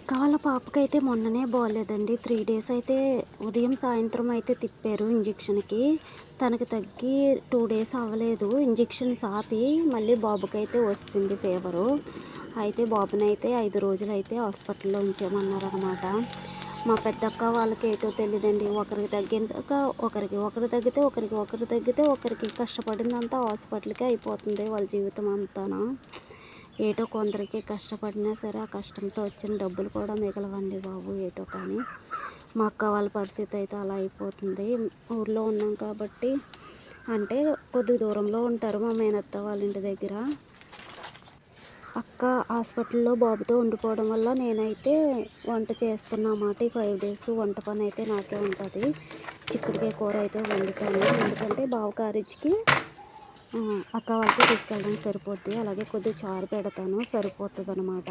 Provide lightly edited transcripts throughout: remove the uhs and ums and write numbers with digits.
అక్క వాళ్ళ పాపకైతే మొన్ననే బాగోలేదండి. 3 డేస్ అయితే ఉదయం, సాయంత్రం అయితే తిప్పారు ఇంజెక్షన్‌కి. తనకి తగ్గి 2 డేస్ అవ్వలేదు. ఇంజెక్షన్స్ ఆపి మళ్ళీ బాబుకైతే వచ్చింది ఫీవరు. అయితే బాబునైతే 5 రోజులైతే హాస్పిటల్‌లో ఉంచామన్నారనమాట. మా పెద్దక్క వాళ్ళకి ఏటో తెలీదండి. ఒకరికి తగ్గినాక ఒకరికి తగ్గితే ఒకరికి కష్టపడిందంతా హాస్పిటల్‌కే అయిపోతుంది వాళ్ళ జీవితం అంతాను. ఏటో కొందరికి కష్టపడినా సరే ఆ కష్టంతో వచ్చిన డబ్బులు కూడా మిగలవండి బాబు ఏటో కానీ. మా అక్క వాళ్ళ పరిస్థితి అయితే అలా అయిపోతుంది. ఊర్లో ఉన్నాం కాబట్టి అంటే కొద్ది దూరంలో ఉంటారు మా మేనత్త వాళ్ళ ఇంటి దగ్గర. అక్క హాస్పిటల్లో బాబుతో ఉండిపోవడం వల్ల నేనైతే వంట చేస్తున్నమాట. ఈ 5 డేస్ వంట పని అయితే నాకే ఉంటుంది. చిక్కుడుకాయ కూర అయితే వండుతాను. ఎందుకంటే బావ కాలేజీకి అక్క వాళ్ళకి తీసుకెళ్ళడానికి సరిపోద్ది. అలాగే కొద్దిగా చారు పెడతాను, సరిపోతుంది అనమాట.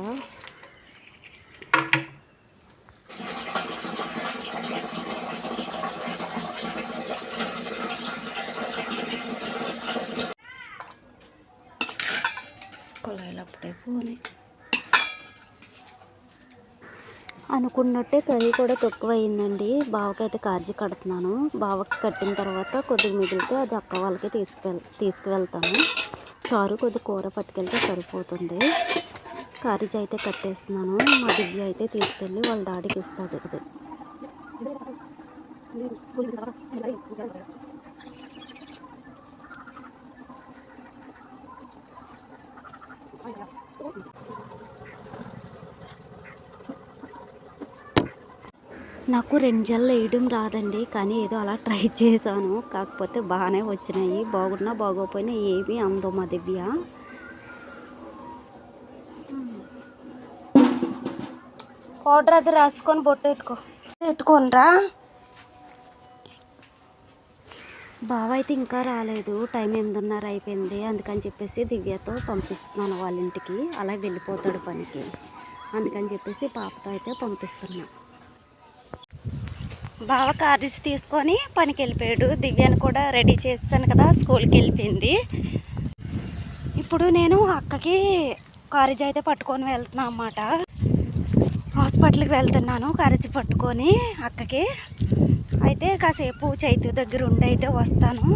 కుళాయిలు అప్పుడే పోనీ అనుకున్నట్టే కర్రీ కూడా తక్కువ అయిందండి. బావకైతే కార్జీ కడుతున్నాను. బావకి కట్టిన తర్వాత కొద్దిగా మిగిలితే అది అక్క వాళ్ళకి తీసుకువెళ్తాను. చారు కొద్ది కూర పట్టుకెళ్తే సరిపోతుంది. కర్రీజ్ అయితే కట్టేస్తున్నాను. మా దివ్య అయితే తీసుకెళ్ళి వాళ్ళ డాడీకి ఇస్తుంది. నాకు 2 జడలు వేయడం రాదండి. కానీ ఏదో అలా ట్రై చేశాను. కాకపోతే బాగానే వచ్చినాయి. బాగున్నా బాగోపోయినా ఏమీ అందో మా దివ్య. పౌడర్ అది రాసుకొని బొట్టు పెట్టుకోనరా. బావ అయితే ఇంకా రాలేదు. టైం 8:30 అయిపోయింది. అందుకని చెప్పేసి దివ్యతో పంపిస్తున్నాను వాళ్ళ ఇంటికి. అలా వెళ్ళిపోతాడు పనికి. అందుకని చెప్పేసి పాపతో అయితే పంపిస్తున్నా. బావ కారేజ్ తీసుకొని పనికి వెళ్ళిపోయాడు. దివ్యాన్ని కూడా రెడీ చేస్తాను కదా, స్కూల్కి వెళ్ళిపోయింది. ఇప్పుడు నేను అక్కకి కారేజ్ అయితే పట్టుకొని వెళ్తున్నా అన్నమాట. హాస్పిటల్కి వెళ్తున్నాను కారేజ్ పట్టుకొని అక్కకి. అయితే కాసేపు చైతు దగ్గర ఉండి అయితే వస్తాను.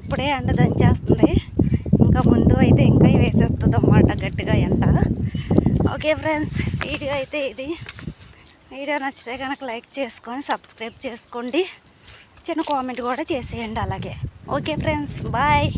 ఇప్పుడే ఎండ దంచేస్తుంది. ఇంకా ముందు అయితే ఇంకా వేసేస్తుంది అన్నమాట గట్టిగా ఎండ. ఓకే ఫ్రెండ్స్, వీడియో అయితే ఇది. వీడియో నచ్చితే కనుక లైక్ చేసుకొని సబ్స్క్రైబ్ చేసుకోండి. చిన్న కామెంట్ కూడా చేసేయండి అలాగే. Okay friends, bye.